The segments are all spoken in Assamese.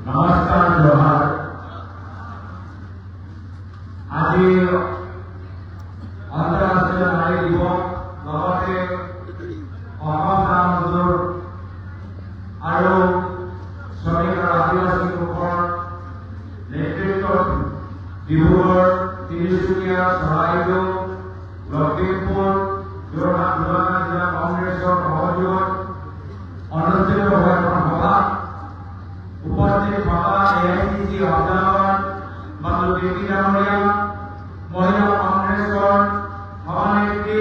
নমস্কাৰ জোহাৰ। আজি আন্তঃৰাষ্ট্ৰীয় নাৰী দিৱস লগতে অসম নাম মজুৰ আৰু শ্ৰমিক আৰু আদিবাসী লোকৰ নেতৃত্বত ডিব্ৰুগড়, তিনিচুকীয়া, চৰাইদেউ, লখিমপুৰ, যোৰহাট, গোলাঘাট জিলা কংগ্ৰেছৰ সহযোগত অনুষ্ঠিত হোৱা এখন সভা উপস্থিত থকা AICC সঞ্চালক মাতৃ বেটি ডাঙৰীয়া, মহিলা কংগ্ৰেছৰ সভানেত্ৰী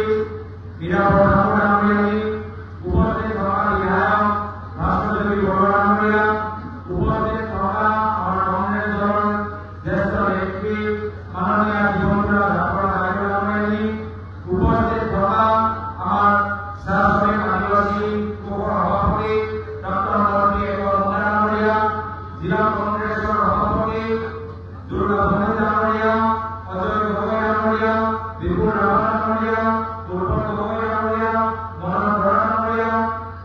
মীৰা প্ৰধান ডাঙৰীয়ানী, উপস্থিত থকা বিধায়ক ৰাষ্ট্ৰপতি বৰুৱা ডাঙৰীয়া, উপস্থিত থকা আমাৰ কংগ্ৰেছ দলৰ জ্যেষ্ঠ নেত্ৰী মাননীয় জীৱনপুৰা ডাঙৰীয়ানী, উপস্থিত থকা আমাৰ চাহ শ্ৰমিক আদিবাসী লোকৰ সভাপতি ডক্টৰ মন্ত্ৰী ডাঙৰীয়া, জিলা কংগ্ৰেছৰ সভাপতি দুৰ্গা ভনী ডাঙৰীয়া, অজয় গগৈ ডাঙৰীয়া, বিপুল ৰাভা ডাঙৰীয়া, উৎপল গগৈ ডাঙৰীয়া, মনোজ বৰা ডাঙৰীয়া,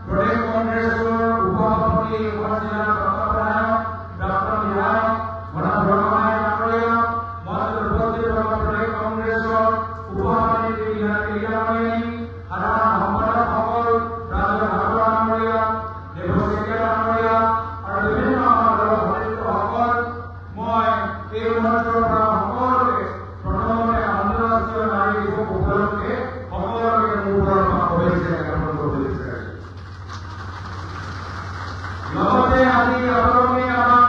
প্ৰদেশ কংগ্ৰেছৰ উপসভাপতি উপজিলা তত্ত্বাৱধায়ক ডক্টৰ বিধায়ক মনোজ বৰা ডাঙৰীয়া, মঞ্চত উপস্থিত থকা প্ৰদেশ কংগ্ৰেছৰ উপসভাপতি ডাঙৰীয়ানী, সাধাৰণ সম্পাদকসকল ৰাজু হাজৰা ডাঙৰীয়া, দেৱশিকা ডাঙৰীয়া আৰু বিভিন্ন দলৰ সদস্যসকল, মই এই মঞ্চৰ পৰা সকলোকে প্ৰথমতে আন্তঃৰাষ্ট্ৰীয় নাৰী দিৱস উপলক্ষে সকলোকে মোৰ পৰা শুভেচ্ছা জ্ঞাপন কৰিব বিচাৰিছোঁ। লগতে আজি আপোনালোকে আমাৰ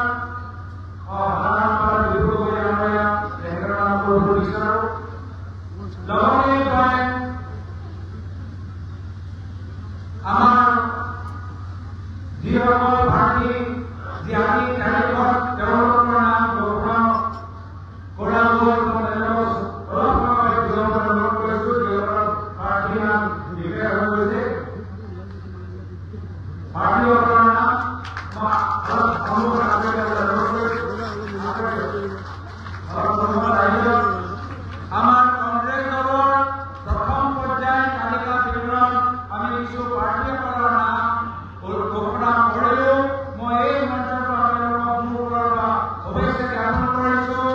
সাধাৰণ সম্পাদক ডিব্ৰুগড় ডাঙৰীয়া তেখেতৰ নাম কৰিব বিচাৰোঁ। লগতে মই আমাৰ যিসকল ভাৰতী যি আমি তাৰিখত তেওঁলোকৰ নাম ঘোষণা কৰা হ'ল, তেওঁলোকক অলপ সময় জীৱনৰ অনুৰোধ কৰিছোঁ। তেওঁলোকৰ প্ৰাৰ্থীৰ নাম ডিক্লেয়াৰ হৈ গৈছে। প্ৰাৰ্থীসকলৰ নাম মই অলপ সন্মুখত আগবঢ়াবলৈ অনুৰোধ কৰিছোঁ। আমাৰ কংগ্ৰেছ দলৰ প্ৰথম পৰ্যায়ৰ তালিকা বিতৰণ আমি কিছু প্ৰাৰ্থীসকলৰ নাম ঘোষণা কৰিলোঁ। মই এই মঞ্চৰ পৰা তেওঁলোকক মোৰ পৰা শুভেচ্ছা জ্ঞাপন কৰিছোঁ।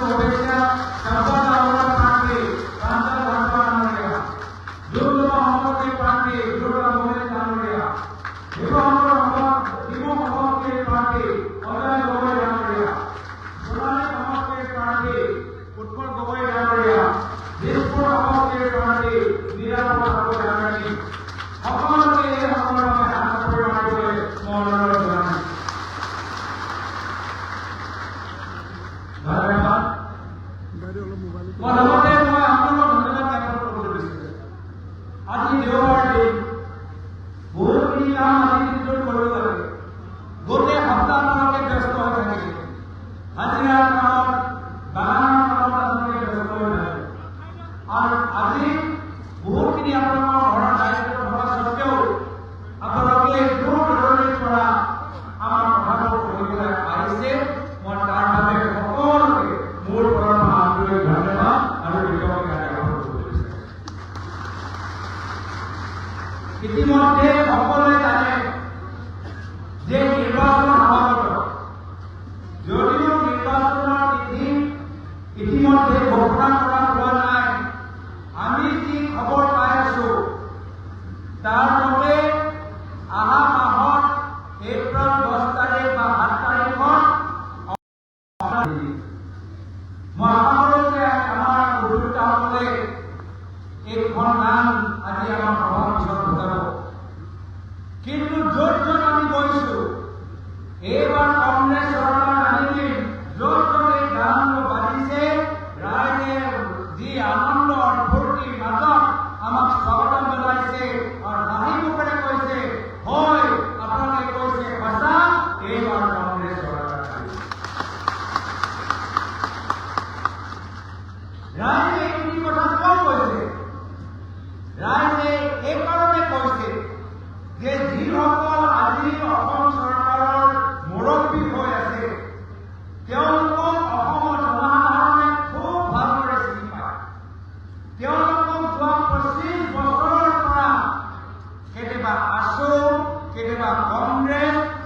শুভেচ্ছা সম্পদ ডাঙৰীয়া প্ৰাৰ্থী কাঞ্চন ভাস্কৰ ডাঙৰীয়া, যুগ্ম সভাপতি প্ৰাৰ্থী দুৰ্গা ভনী ডাঙৰীয়া, ডিব্ৰু সভাপতিৰ প্ৰাৰ্থী অজয় গগৈ ডাঙৰীয়া, সোণালী সভাপতিৰ প্ৰাৰ্থী উৎপল গগৈ ডাঙৰীয়া, দিছপুৰ সভাপতিৰ প্ৰাৰ্থী মীৰা প্ৰধান ডাঙৰীয়ানী, সকলোকে এই সকলৰ বাবে হাত মাৰিবলৈ মই অনুৰোধ জনাইছোঁ। ধন্যবাদ। মই লগতে আপোনালোকক ধন্যবাদ জ্ঞাপন কৰিবলৈ বিচাৰিছোঁ। আজি দেওবাৰ দিন, বহুতখিনি কাম আজি দিনটোত কৰিব লাগে। গোটেই সপ্তাহখনত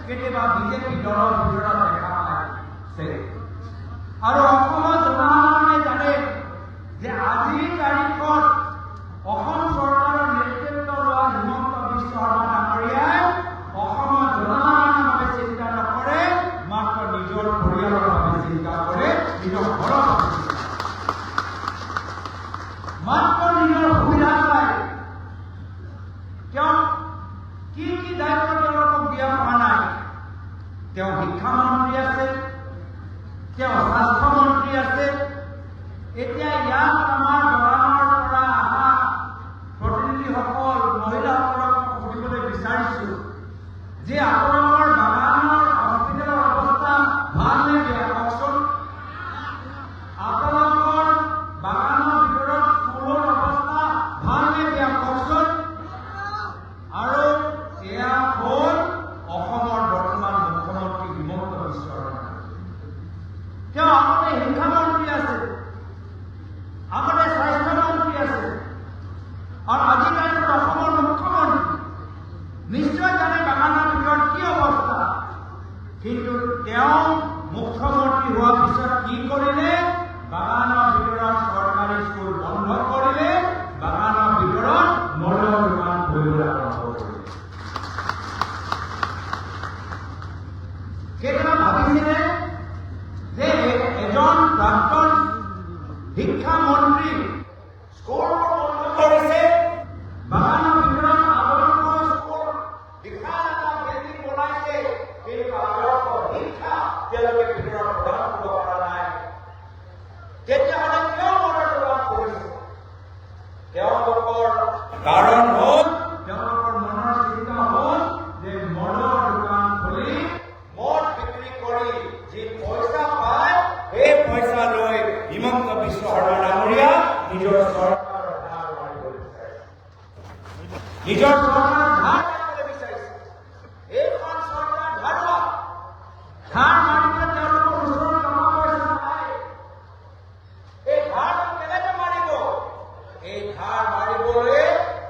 কেতিয়াবা বিজেপি দলৰ ভিতৰত দেখা পাইছে। আৰু অসমৰ জনসাধাৰণে জানে যে আজিৰ তাৰিখত অসম চৰকাৰৰ নেতৃত্ব লোৱা হিমন্ত বিশ্ব শৰ্মা ডাঙৰীয়াই অসমৰ জনসাধাৰণৰ বাবে চিন্তা নকৰে, মাত্ৰ নিজৰ পৰিয়ালৰ বাবে চিন্তা কৰে, নিজৰ ঘৰৰ বাবে মাত্ৰ নিজৰ সুবিধা চায়। তেওঁ কি কি দায়িত্ব তেওঁলোকক দিয়া হোৱা নাই। তেওঁ শিক্ষামন্ত্ৰী আছে, তেওঁ স্বাস্থ্যমন্ত্ৰী আছে। এতিয়া ইয়াত আমাৰ বাগানৰ পৰা অহা প্ৰতিনিধিসকল মহিলাসকলক সুধিবলৈ বিচাৰিছো যে আপোনালোকৰ বাগানৰ হস্পিটেলৰ অৱস্থা ভাল নে বেয়া কওকচোন। আপোনালোকৰ বাগানৰ ভিতৰত স্কুলৰ অৱস্থা ভাল নে বেয়া কওকচোন। আৰু এয়া হ'ল অসমৰ বৰ্তমান মুখ্যমন্ত্ৰী হিমন্ত বিশ্ব শৰ্মা। তেওঁ আগতে শিক্ষামন্ত্ৰী আছে, আগতে স্বাস্থ্যমন্ত্ৰী আছে, আৰু আজিকালি অসমৰ মুখ্যমন্ত্ৰী। নিশ্চয় জানে বাগানৰ ভিতৰত কি অৱস্থা। কিন্তু তেওঁ মুখ্যমন্ত্ৰী হোৱাৰ পিছত কি কৰিলে? বাগানৰ ভিতৰত চৰকাৰী স্কুল বন্ধ কৰিলে, বাগানৰ ভিতৰত মলৰ দোকান কৰিবলৈ আৰম্ভ কৰিলে। কেতিয়াবা ভাবিছিলে যে এজন প্ৰাক্তন শিক্ষামন্ত্ৰী স্কুল বন্ধ কৰিছে, বাগানৰ ভিতৰত আদৰ্শ স্কুল বিশাল এটা বিল্ডিং বনাইছে, কিন্তু আদৰ্শ শিক্ষা তেওঁলোকে ভিতৰত প্ৰদান কৰিব পৰা নাই। তেতিয়াহ'লে কিয় মনৰ দোকান কৰিছে? তেওঁলোকৰ কাৰণ হ'ল, তেওঁলোকৰ মনৰ চিন্তা হ'ল যে মদৰ দোকান খুলি মদ বিক্ৰী কৰি যি পইচা পায়, সেই পইচা লৈ হিমন্ত বিশ্ব শৰ্মা ডাঙৰীয়া নিজৰ চৰকাৰৰ ধাৰ মাৰিবলৈ বিচাৰিছে। নিজৰ চৰকাৰৰ ধাৰ মাৰিবলৈ বিচাৰিছে। এইখন চৰকাৰ ধাৰুৱা। ধাৰ মাৰিলে তেওঁলোকৰ ওচৰত টকা পইচা নাই। এই ধাৰটো কেনেকৈ মাৰিব? এই ধাৰ মাৰিবলৈ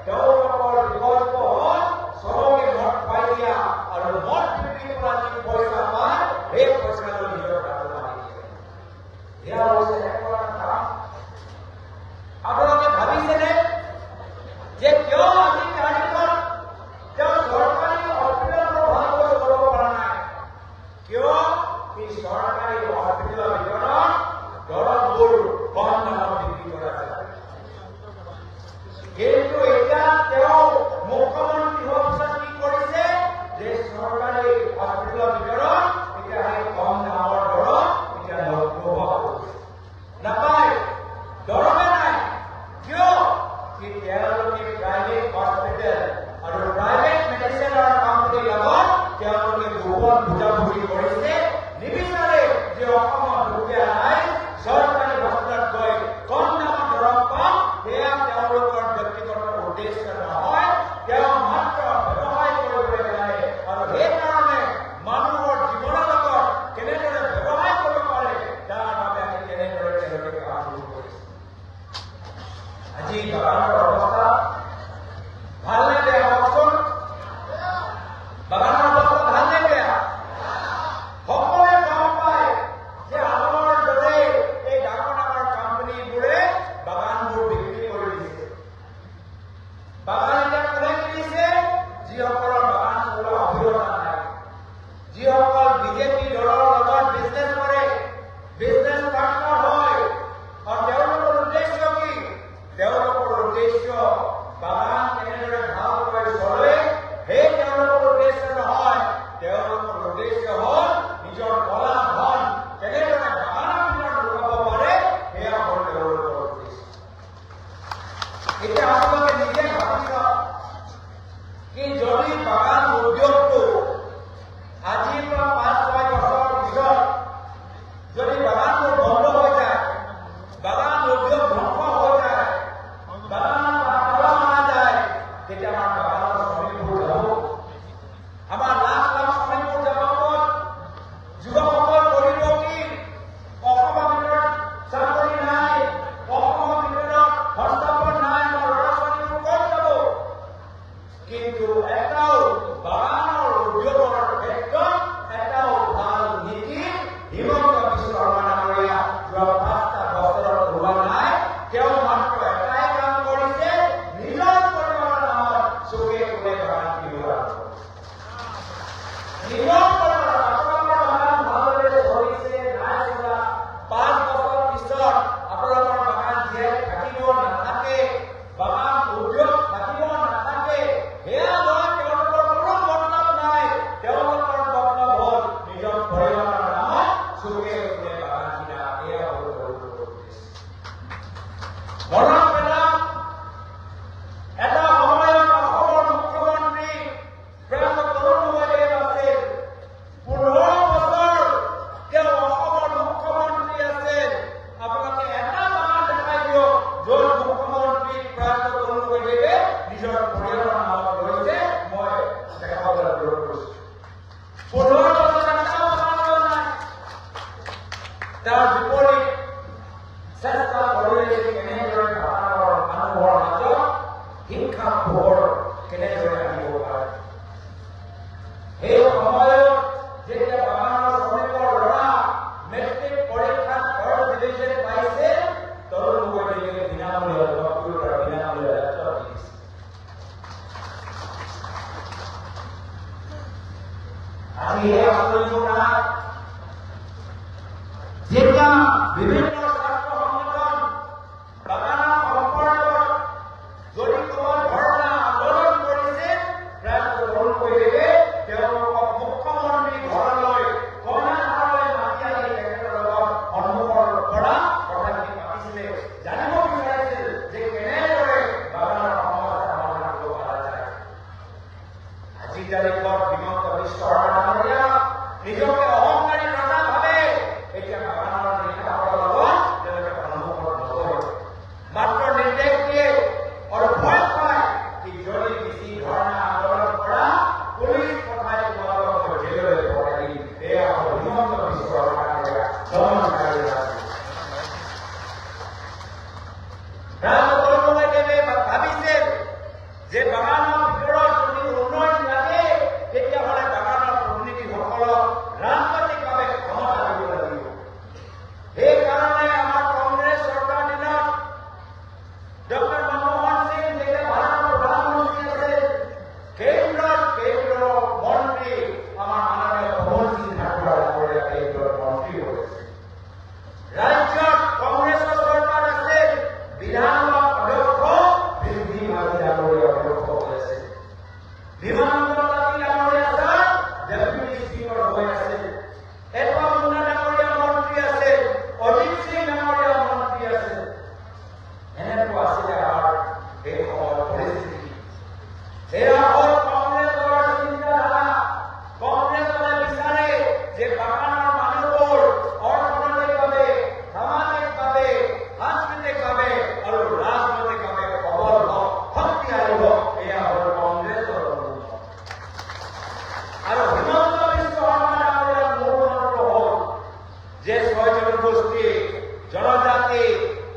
তেওঁলোকৰ বিকল্প হ'ল চবকে মদ খুৱাই দিয়া, আৰু মদ বিক্ৰী কৰা যি পইচা পায়, সেই পইচা লৈ নিজৰ ধাৰ মাৰি দিয়ে। এয়া হৈছে এক কাম। আপোনালোকে ভাবিছেনে যে কিয় আজি তাৰিখত তেওঁ চৰকাৰী হস্পিটেলবোৰ ভালকৈ চলাব পৰা নাই? কিয়? এই চৰকাৰী হস্পিটেলৰ ভিতৰত দৰৱবোৰ কম দামত বিক্ৰী কৰা যায়। কিন্তু এতিয়া তেওঁ মুখ্যমন্ত্ৰী হোৱাৰ পিছত কি কৰিছে? যে চৰকাৰী হস্পিটেলৰ ভিতৰত এতিয়া সেই কম দামৰ দৰৱ এতিয়া নোপোৱা কৰিছে। নাপায়, দৰৱে নাই। কিয়? কি তেওঁলোকে প্ৰাইভেট হস্পিটেল আৰু প্ৰাইভেট মেডিচিনৰ কোম্পানীৰ লগত তেওঁলোকে বহুত বুজাবুজি কৰিছে। নিবিচাৰে যে অসমৰ দুখীয়া ৰাইজ চৰকাৰী হস্পিটেলত গৈ কম দামত দৰৱ পাওক। সেয়া তেওঁলোকৰ ব্যক্তিগত উদ্দেশ্য নহয়, তেওঁ মাত্ৰ ব্যৱসায় কৰিবলৈ যায়। আৰু সেইকাৰণে মানুহৰ জীৱনৰ লগত কেনেদৰে ব্যৱসায় কৰিব পাৰে তাৰ বাবে আমি কেনেদৰে তেওঁলোকে কাম কৰিছে। আজি বাগানৰ অৱস্থা ভাল নে বেয়া কওকচোন। বাগানৰ অৱস্থা ভাল নে বেয়া? নিয়ম কৰা আপোনালোকৰ বাগান ভালদৰে চলিছে নাই চলা 5 বছৰ পিছত আপোনালোকৰ বাগান জীয়াই থাকিব নাথাকে বাগান উদ্যোগ থাকিব নাথাকে সেয়া লৈ তেওঁলোকৰ কোনো মতলব নাই তেওঁলোকৰ মতলব হ'ল নিজৰ পৰিয়ালৰ নামত চুকে চুকে বাগান কিনা এয়া হ'ল মনত পেলাওক এটা সময়ত অসমৰ মুখ্যমন্ত্ৰী প্ৰয়াত তৰুণ গগৈ আছিল 15 বছৰ তেওঁ অসমৰ মুখ্যমন্ত্ৰী আছিল আপোনালোকে এটা বাগান দেখাই দিয়ক য'ত মুখ্যমন্ত্ৰী প্ৰয়াত তৰুণ গগৈয়ে নিজৰ পৰিয়ালৰ নামত লৈছে মই দেখাবলৈ অনুৰোধ কৰিছোঁ 15 বছৰ এটা বাগান নাই তাৰ বিপৰীত চেষ্টা কৰিলে কেনেদৰে মানুহৰ মাজত শিক্ষা পোহৰ কেনেদৰে আনিব পাৰে সেই সময়ত যেতিয়া বাগানৰ শ্ৰমিকৰ ল'ৰা মেট্ৰিক পৰীক্ষাত ফাৰ্ষ্ট ডিভিজন পাইছে তৰুণ গগৈয়ে বিনামূলীয়া কম্পিউটাৰ বিনামূলীয়া লেপটপ দিছে আজি এই আঁচনিবোৰ নাই যেতিয়া বিভিন্ন ছাত্ৰ সংগঠন বাগানৰ সম্পৰ্কত যদি কোনো ধৰণৰ আন্দোলন কৰিছে প্ৰায় তৰুণ গগৈয়ে তেওঁলোকক মুখ্যমন্ত্ৰী ঘৰলৈ কইনাঘৰলৈ মাতি আনি তেখেতৰ লগত সন্মুখৰ পৰা কথাখিনি পাতিছিলে জানিব বিচাৰিছিল যে কেনেদৰে বাগানৰ সমস্যা সমাধান কৰিব পৰা যায় আজি তাৰিখত হিমন্ত বিশ্ব শৰ্মা ডাঙৰীয়া নিজকে অহংকাৰী ৰজা ভাবে এতিয়া বাগানৰ নেতাসকলৰ লগত তেওঁলোকে সন্মুখত নগৈ মাত্ৰ নিৰ্দেশ দিয়ে আৰু ভয় খায় যে যদি বেছি ধৰণে আন্দোলন কৰা পুলিচ পঠাই তোমালোকক জেললৈ পঠাই দিম এয়া হ'ল হিমন্ত বিশ্ব শৰ্মা ডাঙৰীয়া দমনকাৰী ভাবিছিল যে বাগানৰ ভিতৰত যদি উন্নয়ন লাগে তেতিয়াহ'লে বাগানৰ প্ৰতিনিধিসকলক ৰাজনৈতিকভাৱে ক্ষমতা দিব লাগিব সেইকাৰণে আমাৰ কংগ্ৰেছ চৰকাৰ দিনত ডক্টৰ মনমোহন সিং যেতিয়া ভাৰতৰ প্ৰধানমন্ত্ৰী আছিল কেন্দ্ৰৰ মন্ত্ৰী আমাৰ মাননীয় পৱন সিং ঠাকুৰ ডাঙৰীয়া কেন্দ্ৰৰ মন্ত্ৰী হৈছিল ৰাজ্যত কংগ্ৰেছৰ চৰকাৰ আছিল বিধানসভাৰ অধ্যক্ষ বিৰোধীবাদী ডাঙৰীয়া অধ্যক্ষ হৈছিল বিমানন্দ ডাঙৰীয়া ছাৰ ডেপুটি স্পীকাৰ হৈ আছিল এটম মুন্না ডাঙৰীয়া মন্ত্ৰী আছিল অজিত সিং ডাঙৰীয়া মন্ত্ৰী আছিল এনেকুৱা আছিলে আমাৰ এই সময়ৰ পৰিস্থিতি এয়া হ'ল কংগ্ৰেছৰ চিন্তাধাৰা কংগ্ৰেছে বিচাৰে যে বাগানৰ মানুহবোৰ অৰ্থনৈতিকভাৱে সামাজিকভাৱে সাংস্কৃতিকভাৱে আৰু ৰাজনৈতিকভাৱে সবল হওক শক্তিশালী হওক এয়া হ'ল কংগ্ৰেছৰ আৰু হিমন্ত বিশ্ব শৰ্মা ডাঙৰীয়াৰ মূল মন্ত্ৰ হ'ল যে 6 জনগোষ্ঠী জনজাতি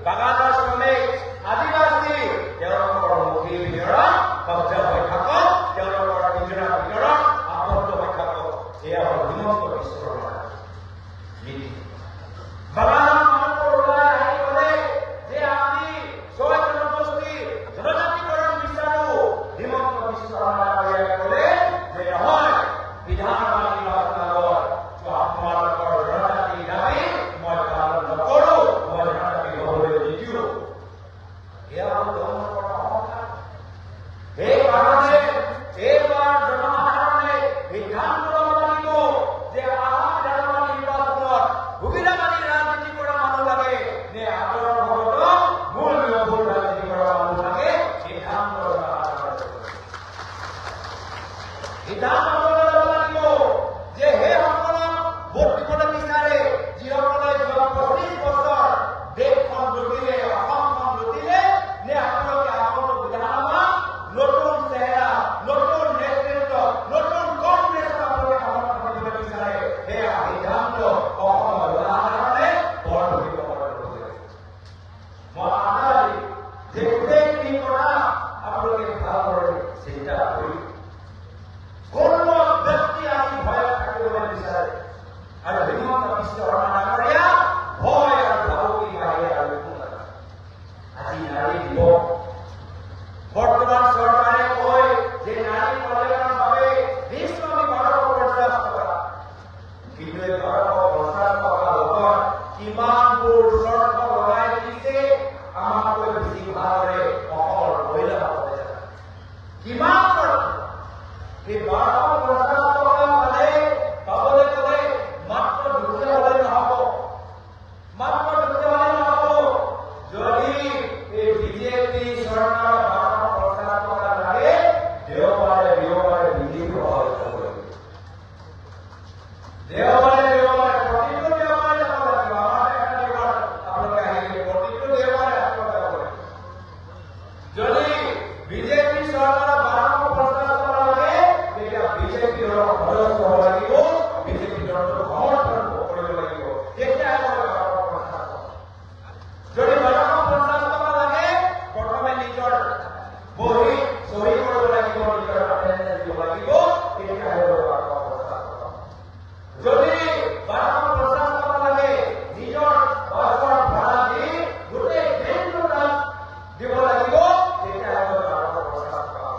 বাগানৰ শ্ৰমিক আদিবাসী তেওঁলোকৰ মুখীৰ ভিতৰত কব্জা হৈ থাকক তেওঁলোকৰ নিজৰা ভিতৰত আবদ্ধ হৈ থাকক এয়া হ'ল হিমন্ত বিশ্ব শৰ্মাৰ নীতি বাগানৰ মানুহবোৰ ওলাই আহি ক'লে যে আমি 6 জনগোষ্ঠী জনজাতিকৰণ বিচাৰো হিমন্ত বিশ্ব শৰ্মা ডাঙৰীয়াই ক'লে যে নহয় বিধানসভা নিৰ্বাচনত আপোনালোকৰ জনজাতি দাবী মই পালন নকৰো মই জনজাতি হ'বলৈ নিদিওঁ এয়া হ'ল তেওঁলোকৰ অহংকাৰ সেইকাৰণে এইবাৰ জনসাধাৰণে সিদ্ধান্ত ল'ব লাগিব যে অহা বিধানসভা নিৰ্বাচনত দেওবাৰে প্ৰতিটো দেওবাৰে যাব লাগিব। আমাৰ এটা দেওবাৰ আপোনালোকে আহিলে প্ৰতিটো দেওবাৰে আপোনালোকে যাব লাগিব। যদি বিজেপি চৰকাৰৰ 1250 টকা লাগে, তেতিয়া বিজেপিৰ সদস্য হ'ব লাগিব, বিজেপি দলটো সমৰ্থন কৰিব লাগিব, তেতিয়া যদি 1250 টকা লাগে, প্ৰথমে নিজৰ বহি চহী কৰিব লাগিব, নিজৰ এটেণ্ডেন্স দিব লাগিব, তেতিয়াহে যদি 1250 টকা লাগে, নিজৰ বাছৰ ভাড়া দি গোটেই দিনটো তাত দিব লাগিব, তেতিয়াহে 1250 টকা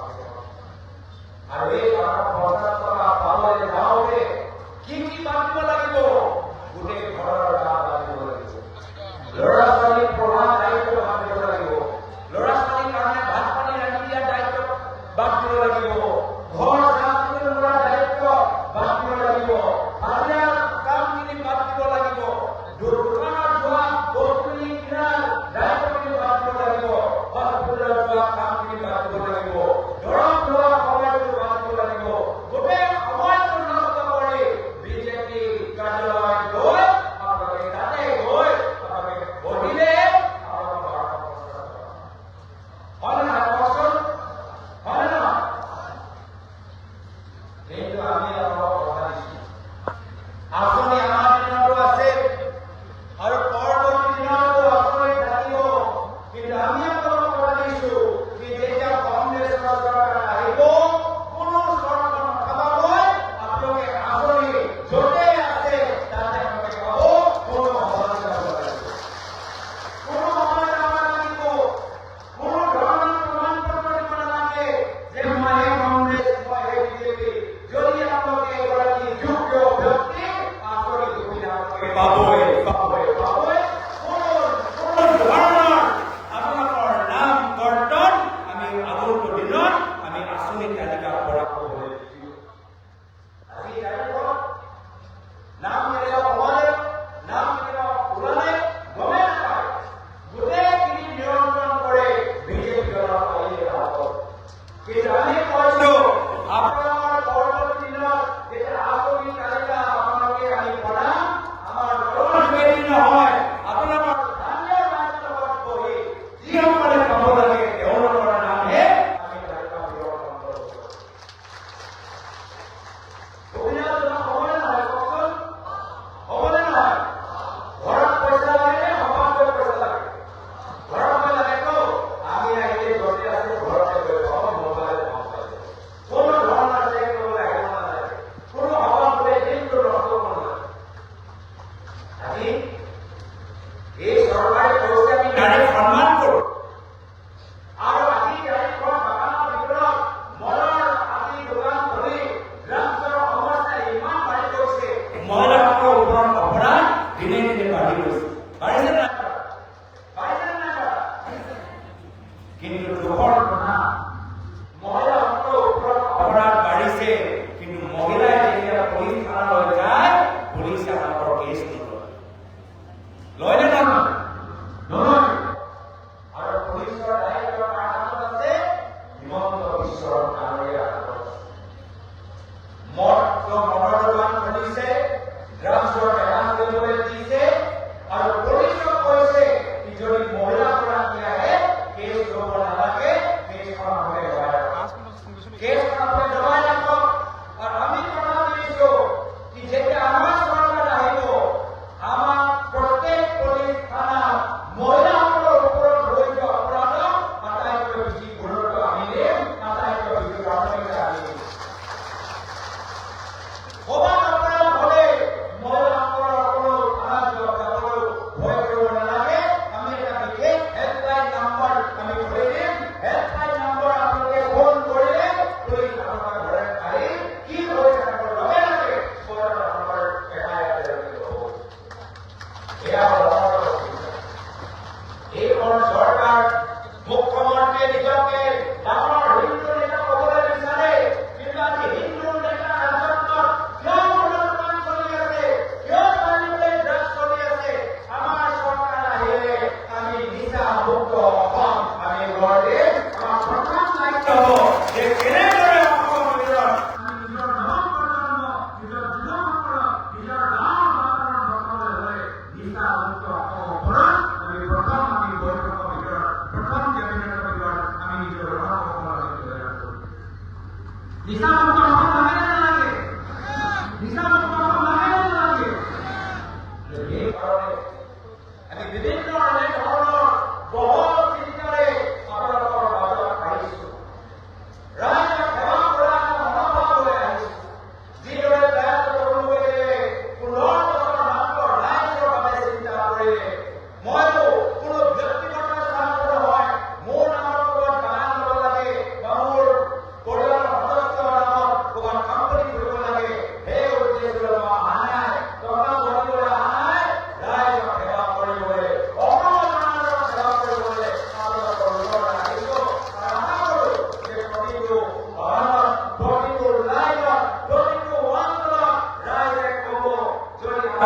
আৰু এই 1250 টকা পাবলৈ যাওঁতে কি কি বাদ লাগিব? গোটেই ঘৰৰ গা বান্ধিব লাগিব, ল'ৰা ছোৱালীক পঢ়া দায়িত্ব বাদ দিব লাগিব, ল'ৰা ছোৱালীৰ কাৰণে ভাত পানী ৰান্ধি দিয়াৰ দায়িত্ব বাদ দিব লাগিব, ঘৰ চাফ চিকুণ কৰাৰ দায়িত্ব বাদ দিব লাগিব, হাজিৰা কামখিনি বাদ দিব লাগিব, দোকানত যোৱা বস্তুখিনি কিনাৰ দায়িত্বখিনি বাদ দিব লাগিব, হস্পিটেলত যোৱা কামখিনি বাদ দিব লাগিব, দৰৱ লোৱা সময়টো বাদ দিব লাগিব। গোটেই সময়টো নষ্ট কৰি বিজেপি কাৰ্যালয়ত গৈ আপোনালোকে তাতে গৈ আপোনালোকে বহিলে হয় নহয় কওকচোন, হয় নহয়? কিন্তু আমি আপোনালোকক কথা দিছোঁ, আঁচনি আমাৰ দিনতো আছে আৰু পৰৱৰ্তী দিনতো আঁচনি থাকিব, কিন্তু আমি আপোনালোকক কথা দিছোঁ কি যেতিয়া কংগ্ৰেছ চৰকাৰ আহিব, কোনো চৰকাৰ নথকাকৈ আপোনালোকে আঁচনি য'তেই আছে তাতে আপোনালোকে পাব, কোনো সমস্যা যাব লাগিব, কোনো সমস্যা যাব লাগিব, কোনো ধৰণৰ প্ৰমাণ পত্ৰ দিব নালাগে যে মই এই কংগ্ৰেছ, মই এই বিজেপি। যদি আপোনালোকে এগৰাকী যোগ্য ব্যক্তি, আঁচনি সুবিধা আপোনালোকে পাবই। কোনো ধৰণৰ আপোনালোকৰ নাম কৰ্তন আমি আগন্তুক দিনত আমি আঁচনি তালিকা পৰা হ'বলৈ দিছোঁ। আজি তাৰিখত নাম কেতিয়াবা সোমালে, নাম কেতিয়াবা ওলালে গমেই নাপায়, গোটেইখিনি নিয়ন্ত্ৰণ কৰে বিজেপি দলৰ আইনৰ হাতত। কিন্তু আমি কৈছোঁ আপোনালোকৰ পৰৱৰ্তী দিনত যেতিয়া আঁচনি তালিকা আপোনালোকে আনি পঢ়াম, আমাৰ দলৰ বেদি নহয়, আপোনালোকৰ স্থানীয় ৰাজনীতিত বহি যিসকলে পাব লাগে তেওঁলোকৰ নামহে আমি তালিকা নিৰ্ধাৰণ কৰোঁ। সুবিধাজনক হ'বনে নহয় কওকচোন, হ'বনে নহয়? ঘৰত পইচা লাগে, সমাজত পইচা লাগে, ঘৰতে লাগেতো আমি আহিলে য'তে আছো ঘৰতে গৈ পাওঁ, মোবাইল পাওঁ, কোনো ধৰণৰ চেক কৰিবলৈ আহিব নালাগে, কোনো সভা বোলে দিনটো নষ্ট কৰিব নালাগে। আজি এই চৰকাৰী পইচা আমি ডাইৰেক্ট সন্মান কৰোঁ আৰু আজি তাৰিখত বাগানৰ ভিতৰত মলৰ আদি দোকান খুলি ড্ৰাগছৰ সমস্যা ইমান বাঢ়ি গৈছে, মহিলাসকলৰ ওপৰত অপৰাধ দিনে দিনে বাঢ়ি গৈছে। বাঢ়িছে নাই? বাঢ়িছে নাই? কিন্তু দুখৰ কথা, মহিলাসকলৰ ওপৰত অপৰাধ বাঢ়িছে, কিন্তু মহিলাই যেতিয়া পুলিচ থানালৈ যায়, পুলিচে আপোনালোকৰ কেছ নলয়। লয় নে নহয়? নলয়। আৰু পুলিচৰ দায়িত্ব কাৰ হাতত আছে? হিমন্ত বিশ্ব ডাঙৰীয়াৰ হাতত আছে। মদৰ দোকান খুলিছে, ড্ৰাগছৰ এলান কৰিবলৈ দিছে আৰু পুলিচক কৈছে কি যদি মহিলাগৰাকী আহে কেছ ল'ব নালাগে, কেছখন হ'লে দবাই ৰাখক, কেছখন হ'লে দবাই ৰাখক। আৰু আমি কথা দিছোঁ কি যেতিয়া আমাৰ চৰকাৰ আহিব, আমাৰ প্ৰত্যেক পুলিচ থানাত মহিলাসকলৰ ওপৰত হৈ যোৱা অপৰাধক আটাইতকৈ বেছি গুৰুত্ব আমি দিম, আটাইতকৈ বেছি প্ৰাথমিকতা আমি দিম। ক'ৰবাত অপৰাধ হ'লে মহিলাসকলৰ কোনো থানাত যাবলৈ ভয় কৰিব নালাগে, আমি এটা বিশেষ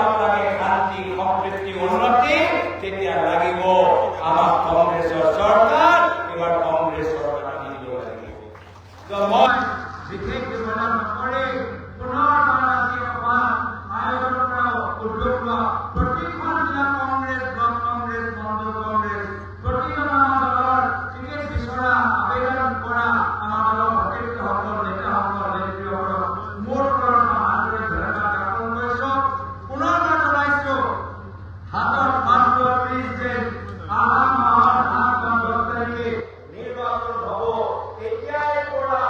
কাম লাগে শান্তি সম্প্ৰীতি উন্নতি তেতিয়া লাগিব আমাক কংগ্ৰেছৰ চৰকাৰ এবাৰ কংগ্ৰেছ চৰকাৰ আনি দিব লাগিব তো মই বিশেষ বিৱৰণ নকৰি পুনৰ আজি অসম আয়োগৰ পৰা উদ্যোগ লোৱা প্ৰতিখন জিলা কংগ্ৰেছ ব্লক কংগ্ৰেছ মণ্ডল কংগ্ৰেছ প্ৰতিজন আমাৰ দলৰ টিকেট বিচৰা আবেদন কৰা আমাৰ দলৰ সতীৰ্থসকল নেতাসকল নেত্ৰীসকলক মোৰ পৰা আন্তৰিক ধন্যবাদ জ্ঞাপন কৰিছো পুনৰ মই জনাইছো হাতত বান্ধ প্ৰেসিডেন্ট আহা মাহৰ 10 তাৰিখে নিৰ্বাচন হ'ব এতিয়াই পৰা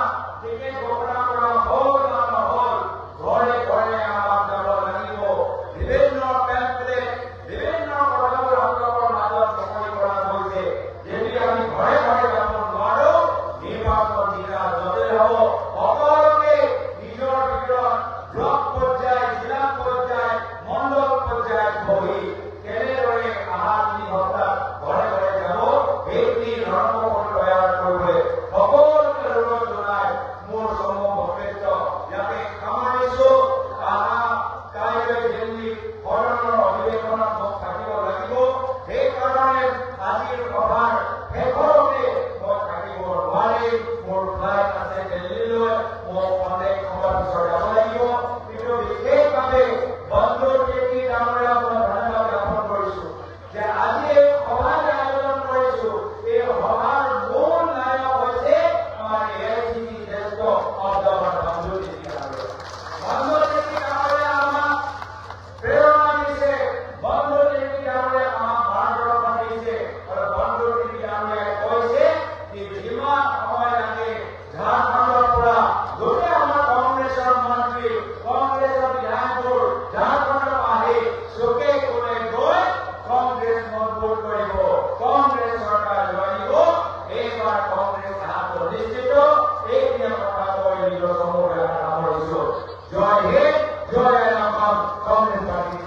টিকেট ঘোষণা কৰা হ'ল না নহ'ল ঘৰে ঘৰে আমাক যাব লাগিব বিভিন্ন পেম্পলেট বিভিন্ন কথাবোৰ মাজত মুকলি কৰা হৈছে যদি আমি ঘৰে ঘৰে যাব নোৱাৰো নিৰ্বাচন জিলা য'তে হ'ব সকলোকে নিজৰ ভিতৰত ব্লক পৰ্যায় জিলা পৰ্যায় মণ্ডল পৰ্যায়ত বহি কেনেদৰে আহা 3 সপ্তাহ ঘৰে ঘৰে যাব সেইখিনি ধৰ্মপদ তৈয়াৰ কৰিবলৈ সকলোকে অনুৰোধ জনাই মোৰ সমূহ বক্তব্য ইয়াতে সামৰিছো আহা কাইলৈ দিল্লী সদনৰ অধিৱেশনত মোক থাকিব লাগিব সেইকাৰণে আজিৰ সভাৰ শেষৰতে মই থাকিব নোৱাৰিম মোৰ ফ্লাইট আছে দিল্লীলৈ মোক অনেক সময়ৰ পিছত যাব লাগিব কিন্তু বিশেষভাৱে বন্ধু কেপি ডাঙৰীয়া মই ধন্যবাদ জ্ঞাপন কৰিছো যে আজি এই সভাৰ আয়োজন কৰিছো এই সভাৰ মূল নায়ক হৈছে আমাৰ এআইচিচি জ্যেষ্ঠ অধ্যক্ষ বন্ধু কেপি ডাঙৰীয়া আমাক প্ৰেৰণা দিছে বন্ধু কেপি ডাঙৰীয়া আমাক মাৰ্গদৰ্শন দিছে আৰু বন্ধু কেপি ডাঙৰীয়াই কৈছে যে যিমান সময় লাগে ঝাৰখণ্ডৰ পৰা গোটেই আমাৰ কংগ্ৰেছৰ মন্ত্ৰী কংগ্ৰেছৰ বিধায়কবোৰ ঝাৰখণ্ডৰ আহি চুকে কোণে গৈ কংগ্ৰেছ মজবুত কৰিব কংগ্ৰেছ চৰকাৰ লাগিব এইবাৰ কংগ্ৰেছ হাত নিশ্চিত এইখিনি কথা কৈ নিজৰ সমূহে সামৰিছো জয় হিন্দ জয় ৰাম কংগ্ৰেছ পাৰ্টি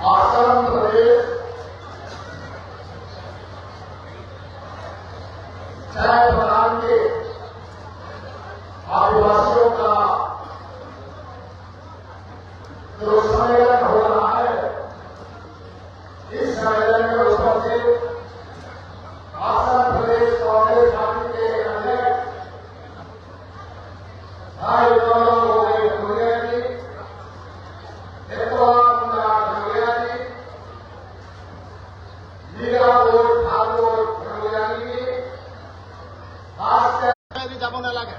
आसाम प्रदेश चाय बगान के आदिवासियों का जो सम्मेलन हो रहा है इस सम्मेलन में उपस्थित आसाम प्रदेश कांग्रेस पार्टी के अध्यक्ष भाई गौरव गोगोई जी যাব নালাগে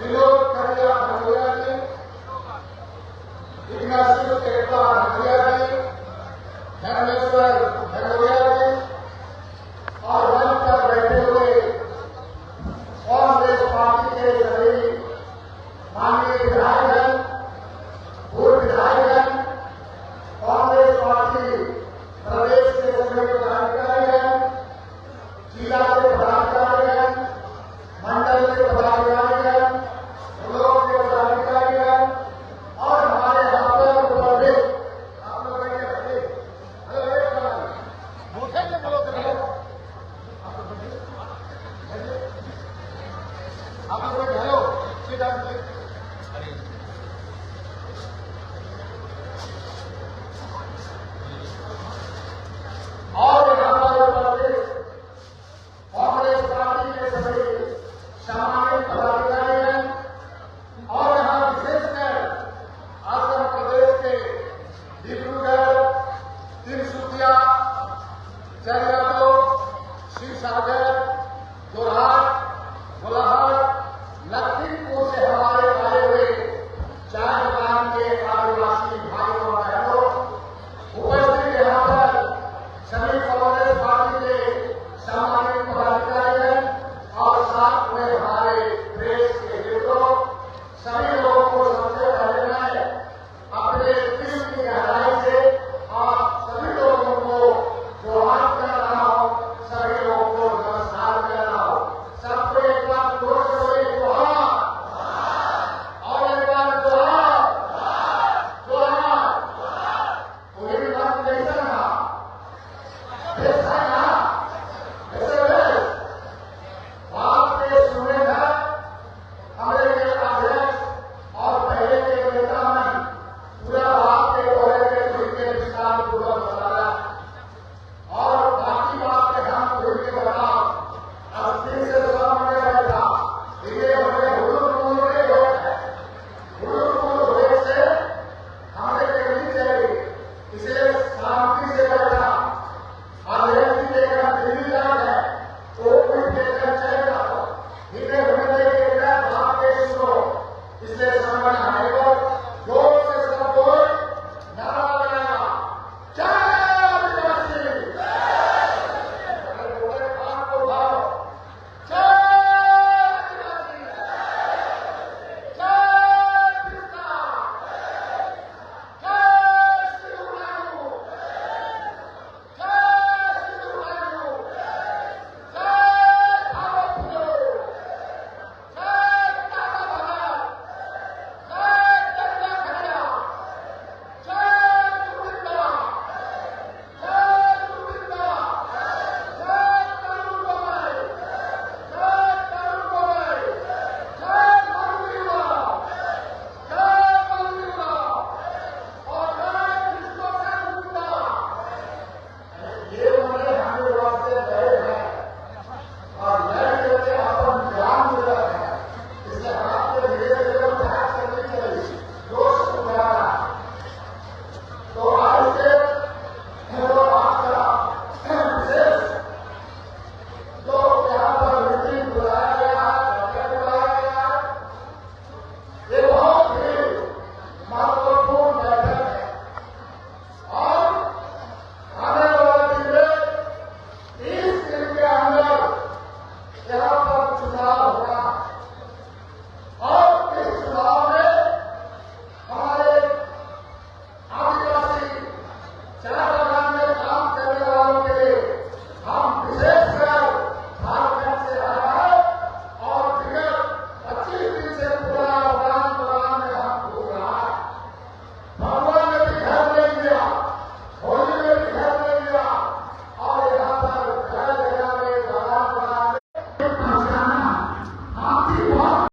विनोद खड़िया भगोया जी, इग्नासियो टेक्ला भगोया